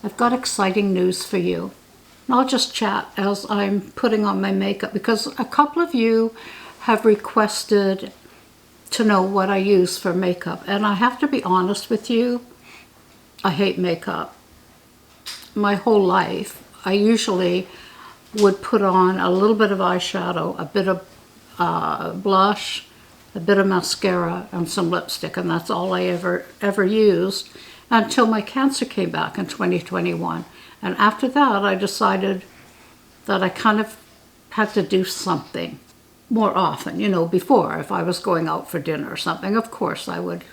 I've got exciting news for you. And I'll just chat as I'm putting on my makeup because a couple of you have requested to know what I use for makeup. And I have to be honest with you, I hate makeup. My whole life, I usually would put on a little bit of eyeshadow, a bit of blush, a bit of mascara, and some lipstick, and that's all I ever used until my cancer came back in 2021. And after that, I decided that I kind of had to do something more often. You know, before, if I was going out for dinner or something, of course I would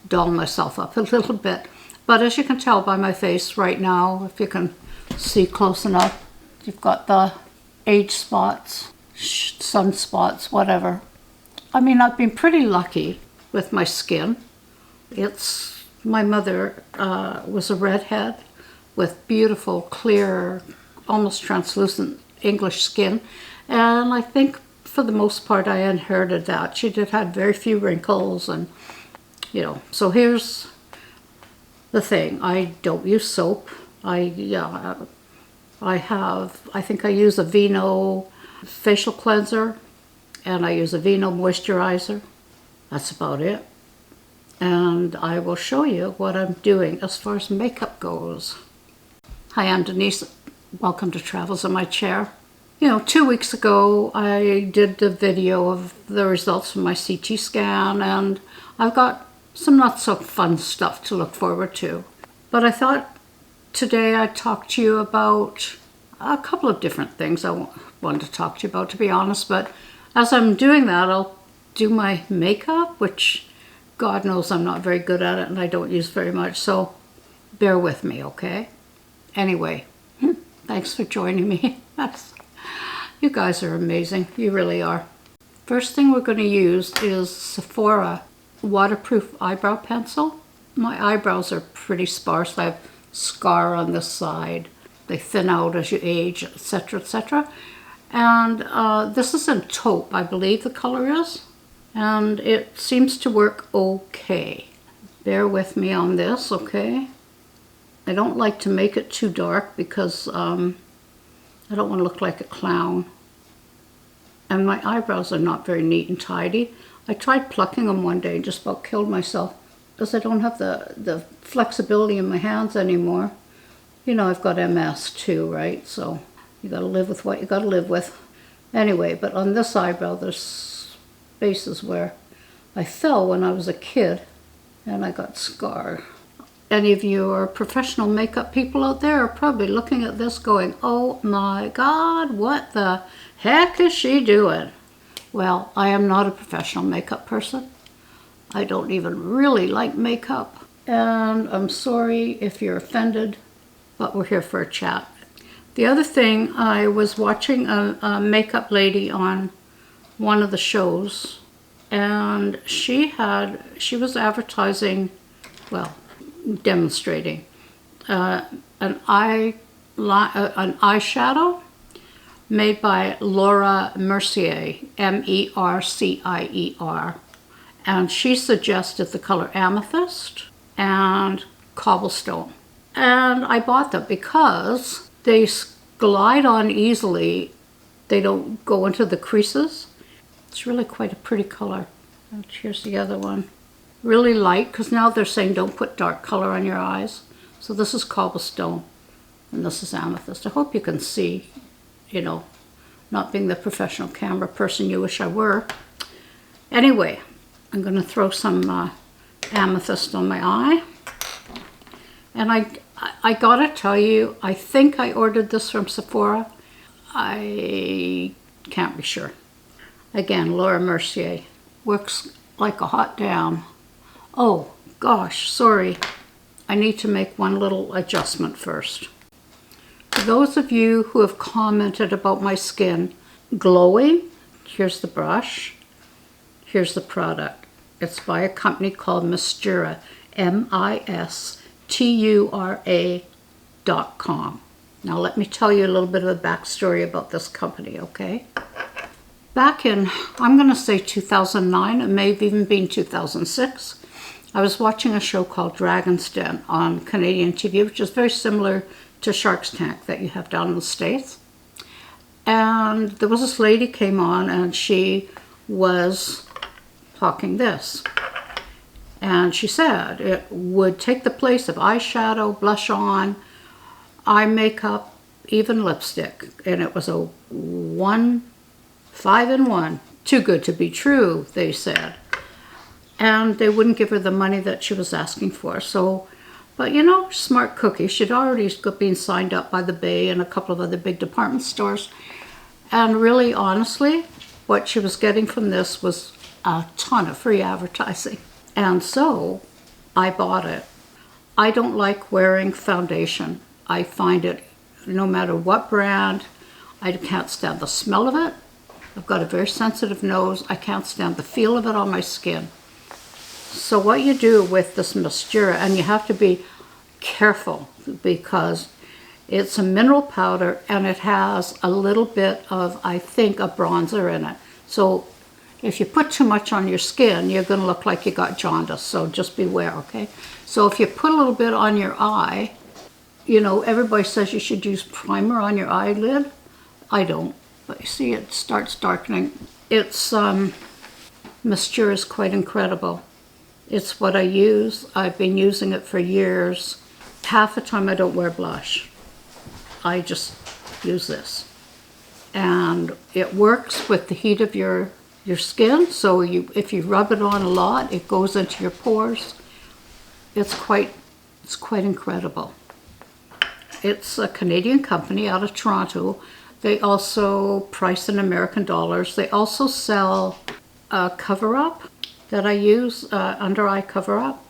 doll myself up a little bit. But as you can tell by my face right now, if you can see close enough, you've got the age spots, sunspots, whatever. I mean, I've been pretty lucky with my skin. My mother was a redhead with beautiful, clear, almost translucent English skin. And I think for the most part I inherited that. She did have very few wrinkles and, you know. So here's the thing. I don't use soap. I think I use a Vino facial cleanser and I use a Vino moisturizer. That's about it. And I will show you what I'm doing as far as makeup goes. Hi, I'm Denise. Welcome to Travels in My Chair. You know, 2 weeks ago I did the video of the results from my CT scan, and I've got some not so fun stuff to look forward to. But I thought today I'd talk to you about a couple of different things I wanted to talk to you about, to be honest. But as I'm doing that, I'll do my makeup, which God knows I'm not very good at it and I don't use very much. So bear with me, okay? Anyway, thanks for joining me. You guys are amazing. You really are. First thing we're going to use is Sephora waterproof eyebrow pencil. My eyebrows are pretty sparse. I have scar on this side. They thin out as you age, etc., etc. And this is in taupe, I believe the color is. And it seems to work okay. Bear with me on this, okay? I don't like to make it too dark because I don't want to look like a clown. And my eyebrows are not very neat and tidy. I tried plucking them one day and just about killed myself because I don't have the flexibility in my hands anymore. You know, I've got MS too, right? So you gotta live with what you gotta live with. Anyway, but on this eyebrow, there's spaces where I fell when I was a kid and I got scarred. Any of you are professional makeup people out there are probably looking at this going, oh my God, what the heck is she doing? Well, I am not a professional makeup person. I don't even really like makeup. And I'm sorry if you're offended, but we're here for a chat. The other thing, I was watching a makeup lady on one of the shows, and she was advertising, well, demonstrating an eyeshadow made by Laura Mercier, Mercier, and she suggested the color amethyst and cobblestone. And I bought them because they glide on easily. They don't go into the creases. It's really quite a pretty color. And here's the other one. Really light, because now they're saying don't put dark color on your eyes. So this is cobblestone and this is amethyst. I hope you can see, you know, not being the professional camera person you wish I were. Anyway, I'm going to throw some amethyst on my eye. And I gotta tell you, I think I ordered this from Sephora. I can't be sure. Again, Laura Mercier. Works like a hot damn. Oh, gosh, sorry. I need to make one little adjustment first. For those of you who have commented about my skin glowing, here's the brush. Here's the product. It's by a company called Mistura, MISTURA.com. Now let me tell you a little bit of the backstory about this company, okay? Back in, I'm going to say 2009, it may have even been 2006, I was watching a show called Dragon's Den on Canadian TV, which is very similar to Shark's Tank that you have down in the States. And there was this lady came on and she was talking this. And she said it would take the place of eyeshadow, blush on, eye makeup, even lipstick. And it was a 5-in-1. Too good to be true, they said. And they wouldn't give her the money that she was asking for. So, but you know, smart cookie. She'd already been signed up by the Bay and a couple of other big department stores. And really, honestly, what she was getting from this was a ton of free advertising. And so I bought it. I don't like wearing foundation. I find it, no matter what brand, I can't stand the smell of it. I've got a very sensitive nose. I can't stand the feel of it on my skin. So what you do with this mascara, and you have to be careful because it's a mineral powder and it has a little bit of, I think, a bronzer in it. So if you put too much on your skin, you're going to look like you got jaundice. So just beware, okay? So if you put a little bit on your eye, you know, everybody says you should use primer on your eyelid. I don't. But you see, it starts darkening. It's, mascara is quite incredible. It's what I use. I've been using it for years. Half the time I don't wear blush. I just use this. And it works with the heat of your skin. So if you rub it on a lot, it goes into your pores. It's quite incredible. It's a Canadian company out of Toronto. They also price in American dollars. They also sell a cover-up that I use, under eye cover-up.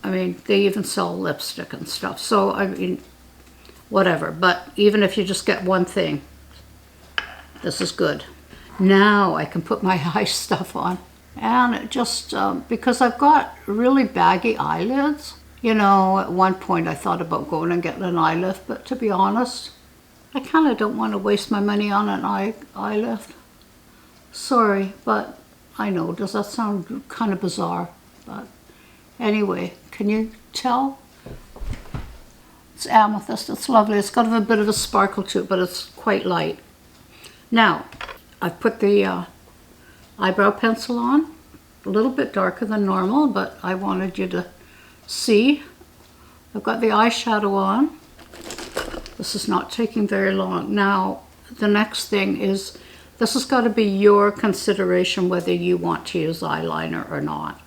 I mean, they even sell lipstick and stuff. So, I mean, whatever. But even if you just get one thing, this is good. Now I can put my eye stuff on. And it just, because I've got really baggy eyelids. You know, at one point I thought about going and getting an eye lift, but to be honest, I kind of don't want to waste my money on an eye lift. Sorry, but I know, does that sound kind of bizarre? But anyway, can you tell? It's amethyst, it's lovely. It's got a bit of a sparkle to it, but it's quite light. Now, I've put the eyebrow pencil on, a little bit darker than normal, but I wanted you to see. I've got the eyeshadow on. This is not taking very long. Now, the next thing is, this has got to be your consideration whether you want to use eyeliner or not.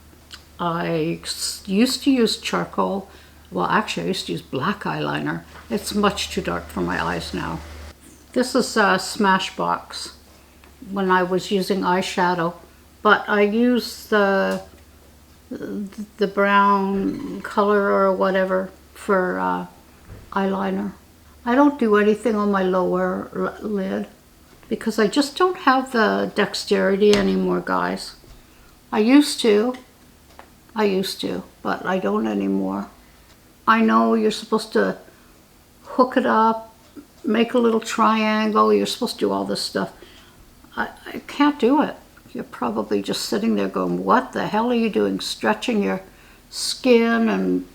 I used to use charcoal. Well, actually, I used to use black eyeliner. It's much too dark for my eyes now. This is a Smashbox when I was using eyeshadow, but I use the brown color or whatever for eyeliner. I don't do anything on my lower lid because I just don't have the dexterity anymore, guys. I used to, but I don't anymore. I know you're supposed to hook it up, make a little triangle, you're supposed to do all this stuff. I can't do it. You're probably just sitting there going, what the hell are you doing? Stretching your skin, and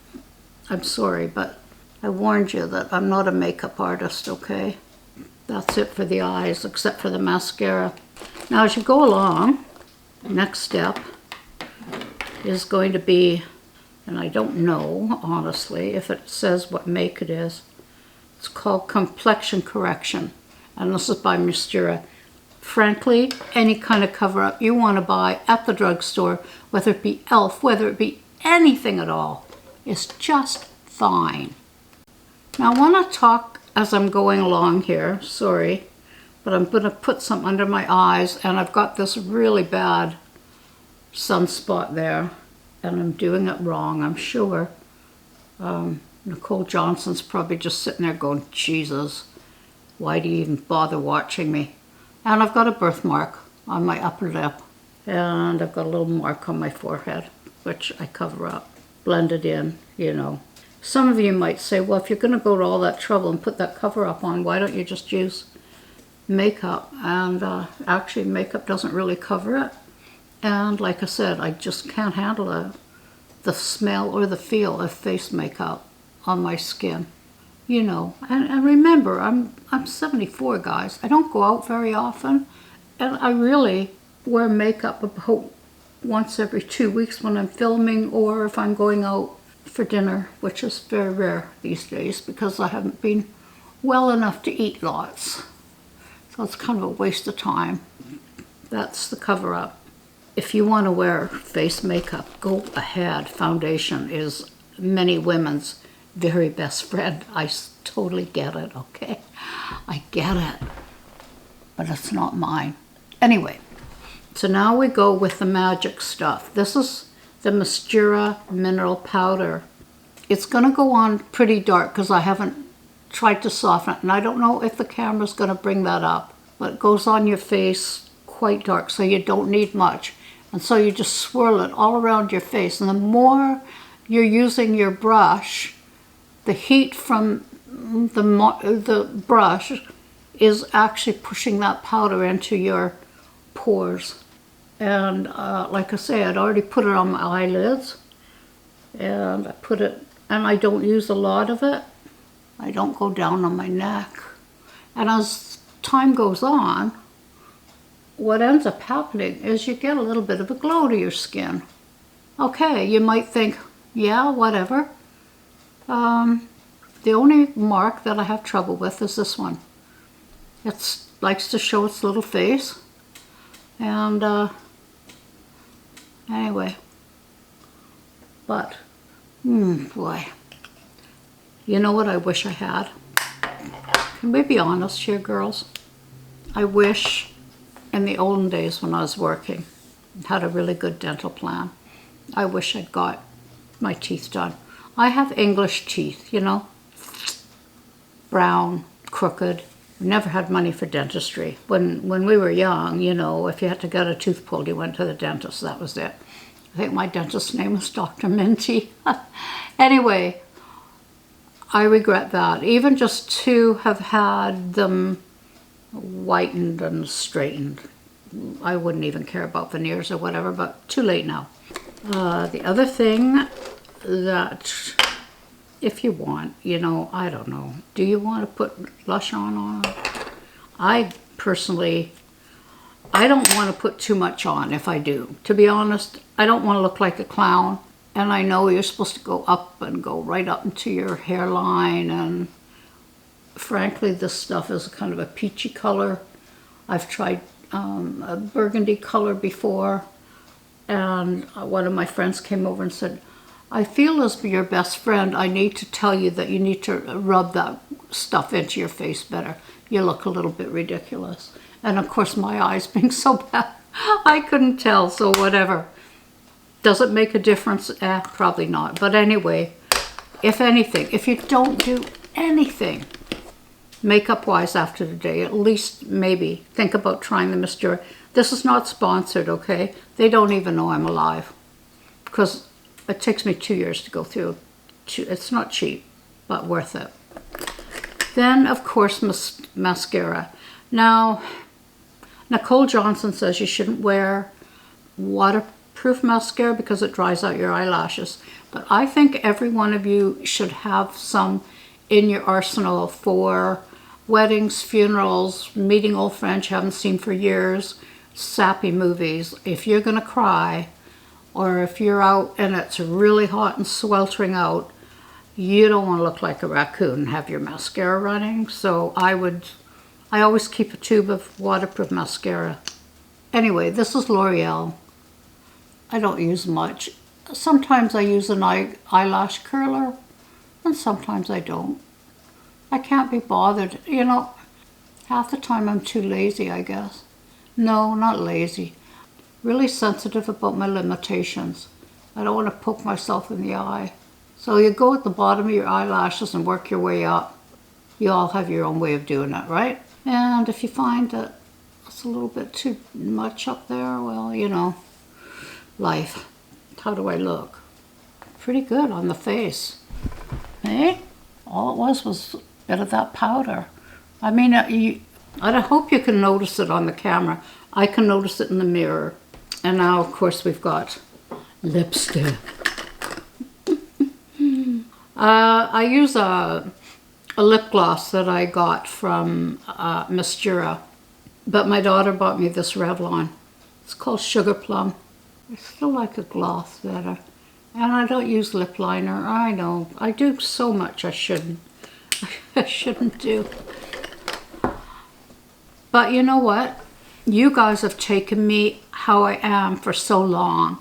I'm sorry, but I warned you that I'm not a makeup artist, okay? That's it for the eyes, except for the mascara. Now, as you go along, the next step is going to be, and I don't know, honestly, if it says what make it is. It's called complexion correction, and this is by Mascara. Frankly, any kind of cover-up you want to buy at the drugstore, whether it be e.l.f., whether it be anything at all, is just fine. Now, I want to talk as I'm going along here, sorry, but I'm going to put some under my eyes, and I've got this really bad sunspot there, and I'm doing it wrong, I'm sure. Nicole Johnson's probably just sitting there going, Jesus, why do you even bother watching me? And I've got a birthmark on my upper lip, and I've got a little mark on my forehead, which I cover up, blend it in, you know. Some of you might say, well, if you're going to go to all that trouble and put that cover up on, why don't you just use makeup? And actually, makeup doesn't really cover it. And like I said, I just can't handle a the smell or the feel of face makeup on my skin. You know, and remember, I'm 74, guys. I don't go out very often, and I really wear makeup about once every 2 weeks when I'm filming or if I'm going out for dinner, which is very rare these days because I haven't been well enough to eat lots. So it's kind of a waste of time. That's the cover-up. If you want to wear face makeup, go ahead. Foundation is many women's very best friend. I totally get it, okay? I get it, but it's not mine. Anyway, so now we go with the magic stuff. This is the Mascara Mineral Powder. It's gonna go on pretty dark because I haven't tried to soften it, and I don't know if the camera's gonna bring that up, but it goes on your face quite dark, so you don't need much. And so you just swirl it all around your face, and the more you're using your brush, the heat from the brush is actually pushing that powder into your pores. And like I say, I'd already put it on my eyelids, and I put it, and I don't use a lot of it. I don't go down on my neck. And as time goes on, what ends up happening is you get a little bit of a glow to your skin. Okay, you might think, yeah, whatever. The only mark that I have trouble with is this one. It likes to show its little face. And anyway, but, boy. You know what I wish I had? Can we be honest here, girls? I wish in the olden days when I was working, had a really good dental plan. I wish I'd got my teeth done. I have English teeth, you know, brown, crooked. We never had money for dentistry. When we were young, you know, if you had to get a tooth pulled, you went to the dentist. That was it. I think my dentist's name was Dr. Minty. Anyway, I regret that. Even just to have had them whitened and straightened. I wouldn't even care about veneers or whatever, but too late now. The other thing that, if you want, you know, I don't know. Do you want to put blush on? I personally, I don't want to put too much on if I do. To be honest, I don't want to look like a clown. And I know you're supposed to go up and go right up into your hairline. And frankly, this stuff is kind of a peachy color. I've tried a burgundy color before. And one of my friends came over and said, I feel as your best friend, I need to tell you that you need to rub that stuff into your face better. You look a little bit ridiculous. And of course, my eyes being so bad, I couldn't tell, so whatever. Does it make a difference? Probably not. But anyway, if anything, if you don't do anything makeup-wise after today, at least maybe think about trying the mascara. This is not sponsored, okay? They don't even know I'm alive. Because it takes me 2 years to go through. It's not cheap, but worth it. Then, of course, mascara. Now, Nicole Johnson says you shouldn't wear waterproof mascara because it dries out your eyelashes. But I think every one of you should have some in your arsenal for weddings, funerals, meeting old friends you haven't seen for years, sappy movies. If you're going to cry, or if you're out and it's really hot and sweltering out, you don't want to look like a raccoon and have your mascara running. So I always keep a tube of waterproof mascara. Anyway, this is L'Oreal. I don't use much. Sometimes I use an eyelash curler, and sometimes I don't. I can't be bothered. You know, half the time I'm too lazy, I guess. No, not lazy. Really sensitive about my limitations. I don't want to poke myself in the eye. So you go at the bottom of your eyelashes and work your way up. You all have your own way of doing it, right? And if you find that it's a little bit too much up there, well, you know, life. How do I look? Pretty good on the face. Hey? All it was a bit of that powder. I mean, I hope you can notice it on the camera. I can notice it in the mirror. And now, of course, we've got lipstick. I use a lip gloss that I got from Mistura, but my daughter bought me this Revlon. It's called Sugar Plum. I still like a gloss better. And I don't use lip liner. I know. I do so much I shouldn't. I shouldn't do. But you know what? You guys have taken me how I am for so long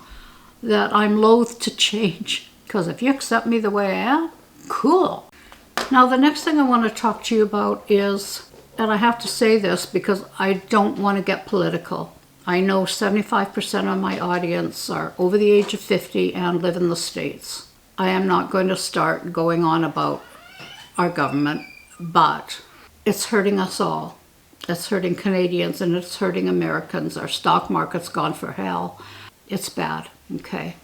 that I'm loath to change. Because if you accept me the way I am, cool. Now the next thing I want to talk to you about is, and I have to say this because I don't want to get political. I know 75% of my audience are over the age of 50 and live in the States. I am not going to start going on about our government, but it's hurting us all. It's hurting Canadians and it's hurting Americans. Our stock market's gone for hell. It's bad, okay?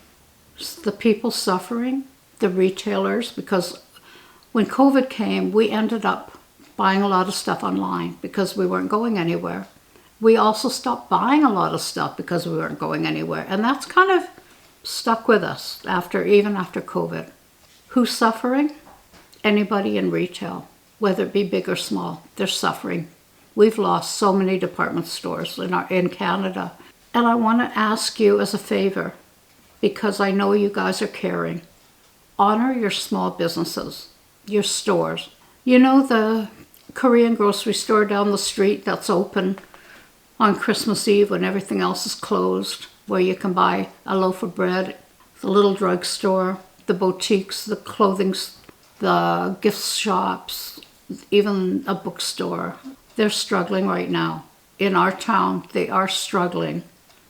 The people suffering, the retailers, because when COVID came, we ended up buying a lot of stuff online because we weren't going anywhere. We also stopped buying a lot of stuff because we weren't going anywhere. And that's kind of stuck with us even after COVID. Who's suffering? Anybody in retail, whether it be big or small, they're suffering. We've lost so many department stores in Canada. And I want to ask you as a favor, because I know you guys are caring, honor your small businesses, your stores. You know the Korean grocery store down the street that's open on Christmas Eve when everything else is closed, where you can buy a loaf of bread, the little drugstore, the boutiques, the clothing, the gift shops, even a bookstore. They're struggling right now. In our town, they are struggling.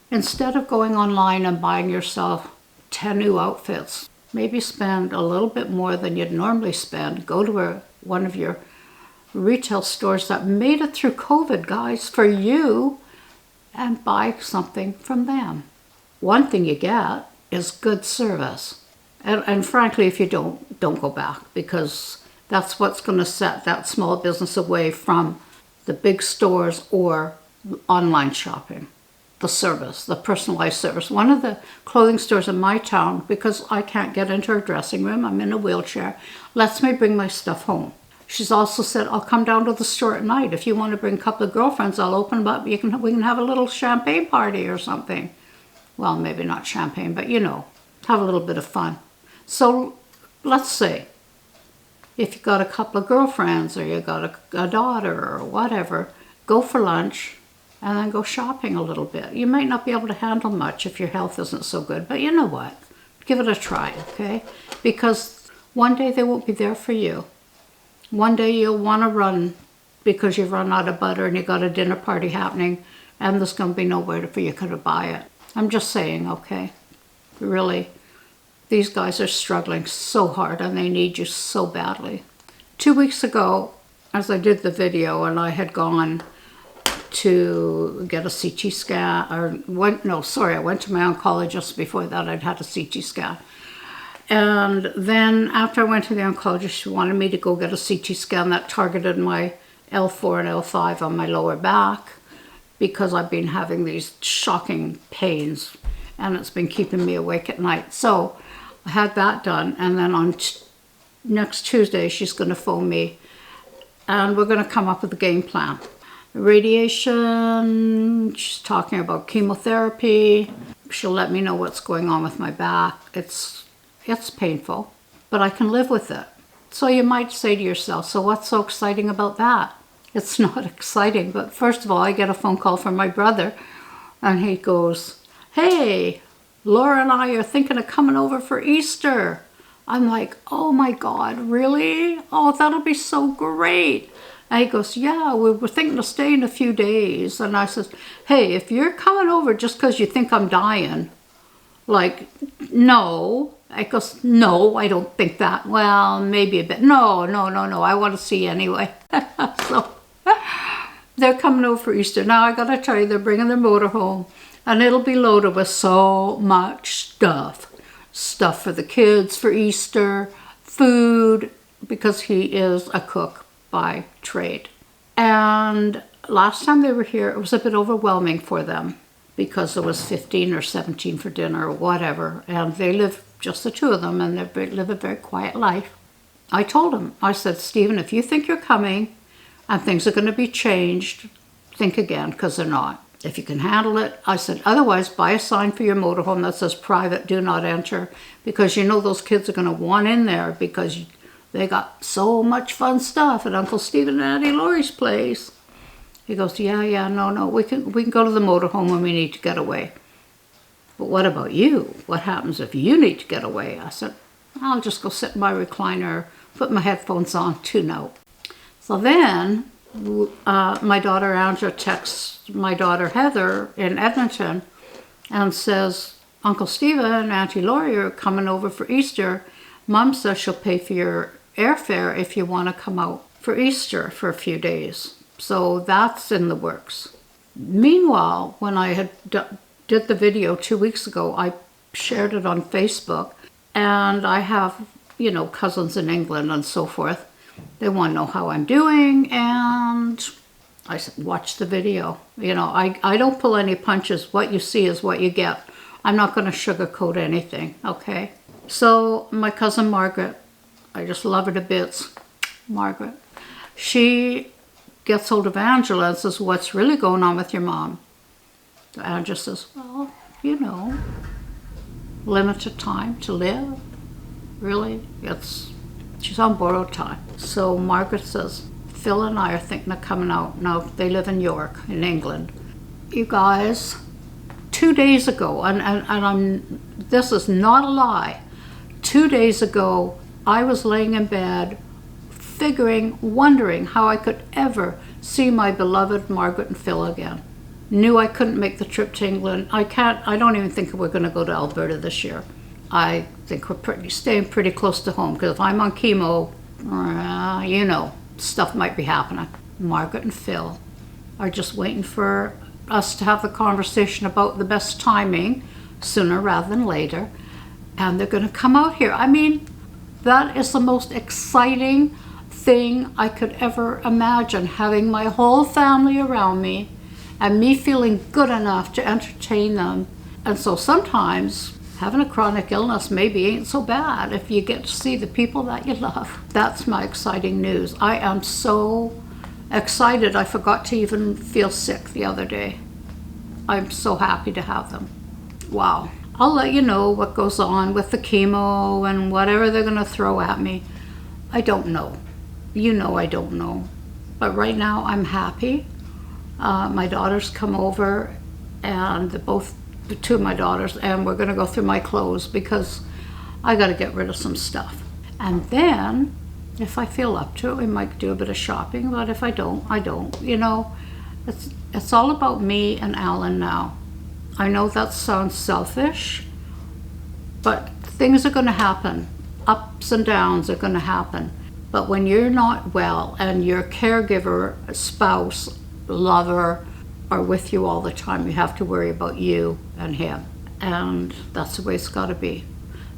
Instead of going online and buying yourself 10 new outfits, maybe spend a little bit more than you'd normally spend. Go to one of your retail stores that made it through COVID, guys, for you, and buy something from them. One thing you get is good service. And frankly, if you don't go back, because that's what's going to set that small business away from the big stores or online shopping. The service, the personalized service. One of the clothing stores in my town, because I can't get into her dressing room, I'm in a wheelchair, lets me bring my stuff home. She's also said, I'll come down to the store at night. If you want to bring a couple of girlfriends, I'll open them up. We can have a little champagne party or something. Well, maybe not champagne, but have a little bit of fun. So let's say if you got a couple of girlfriends or you got a daughter or whatever, go for lunch and then go shopping a little bit. You might not be able to handle much if your health isn't so good, but you know what? Give it a try, okay? Because one day they won't be there for you. One day you'll want to run because you've run out of butter and you got a dinner party happening and there's going to be nowhere for you to buy it. I'm just saying, okay? Really, these guys are struggling so hard and they need you so badly. 2 weeks ago, as I did the video and I had gone to get a CT scan, I went to my oncologist. Before that I'd had a CT scan. And then after I went to the oncologist, she wanted me to go get a CT scan that targeted my L4 and L5 on my lower back because I've been having these shocking pains and it's been keeping me awake at night. So I had that done, and then on next Tuesday she's going to phone me and we're going to come up with a game plan. Radiation, she's talking about chemotherapy. She'll let me know what's going on with my back. It's painful, but I can live with it. So you might say to yourself, so what's so exciting about that? It's not exciting, but first of all, I get a phone call from my brother and he goes, hey, Laura and I are thinking of coming over for Easter. I'm like, oh my God, really? Oh, that'll be so great. And he goes, yeah, we were thinking of staying a few days. And I says, hey, if you're coming over just because you think I'm dying, like, no. I goes, no, I don't think that. Well, maybe a bit. No, I want to see you anyway. So they're coming over for Easter. Now, I got to tell you, they're bringing their motorhome. And it'll be loaded with so much stuff. Stuff for the kids for Easter, food, because he is a cook by trade. And last time they were here, it was a bit overwhelming for them because there was 15 or 17 for dinner or whatever. And they live, just the two of them, and they live a very quiet life. I told him, I said, Stephen, if you think you're coming and things are going to be changed, think again, because they're not. If you can handle it, I said, otherwise buy a sign for your motorhome that says private, do not enter, because you know those kids are going to want in there because they got so much fun stuff at Uncle Stephen and Auntie Laurie's place. He goes, yeah, no, we can go to the motorhome when we need to get away. But what about you? What happens if you need to get away? I said, I'll just go sit in my recliner, put my headphones on, tune out. So then my daughter Angela texts my daughter Heather in Edmonton and says, Uncle Stephen and Auntie Laurie are coming over for Easter. Mom says she'll pay for your airfare if you want to come out for Easter for a few days. So that's in the works. Meanwhile, when I had did the video 2 weeks ago, I shared it on Facebook, and I have, cousins in England and so forth. They want to know how I'm doing, and I said, watch the video. I don't pull any punches. What you see is what you get. I'm not going to sugarcoat anything, okay? So my cousin Margaret, I just love her to bits, Margaret. She gets hold of Angela and says, what's really going on with your mom? So Angela says, well, limited time to live. Really, she's on borrowed time. So Margaret says, Phil and I are thinking of coming out. Now, they live in York, in England. You guys, 2 days ago, and this is not a lie, 2 days ago, I was laying in bed, wondering how I could ever see my beloved Margaret and Phil again. Knew I couldn't make the trip to England. I don't even think we're going to go to Alberta this year. I think we're staying pretty close to home, because if I'm on chemo, stuff might be happening. Margaret and Phil are just waiting for us to have the conversation about the best timing, sooner rather than later, and they're going to come out here. I mean, that is the most exciting thing I could ever imagine, having my whole family around me and me feeling good enough to entertain them. And so sometimes having a chronic illness maybe ain't so bad if you get to see the people that you love. That's my exciting news. I am so excited I forgot to even feel sick the other day. I'm so happy to have them. Wow. I'll let you know what goes on with the chemo and whatever they're going to throw at me. I don't know. I don't know. But right now I'm happy. My daughters come over, and the two of my daughters, and we're going to go through my clothes because I got to get rid of some stuff. And then, if I feel up to it, we might do a bit of shopping, but if I don't, I don't. It's all about me and Alan now. I know that sounds selfish, but things are going to happen. Ups and downs are going to happen. But when you're not well and your caregiver, spouse, lover are with you all the time, you have to worry about you and him. And that's the way it's got to be.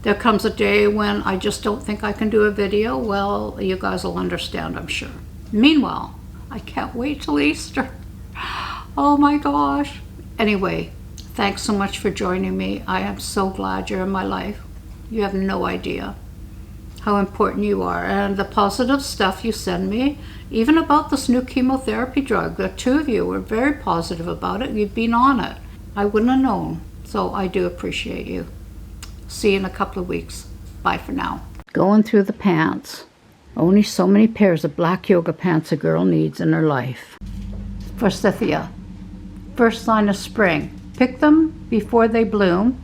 There comes a day when I just don't think I can do a video. Well, you guys will understand, I'm sure. Meanwhile, I can't wait till Easter. Oh my gosh. Anyway, thanks so much for joining me. I am so glad you're in my life. You have no idea how important you are, and the positive stuff you send me, even about this new chemotherapy drug. The two of you were very positive about it. You've been on it. I wouldn't have known. So I do appreciate you. See you in a couple of weeks. Bye for now. Going through the pants. Only so many pairs of black yoga pants a girl needs in her life. Forsythia. First sign of spring. Pick them before they bloom.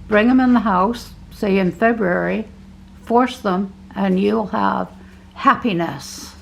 Bring them in the house, say in February. Force them, and you'll have happiness.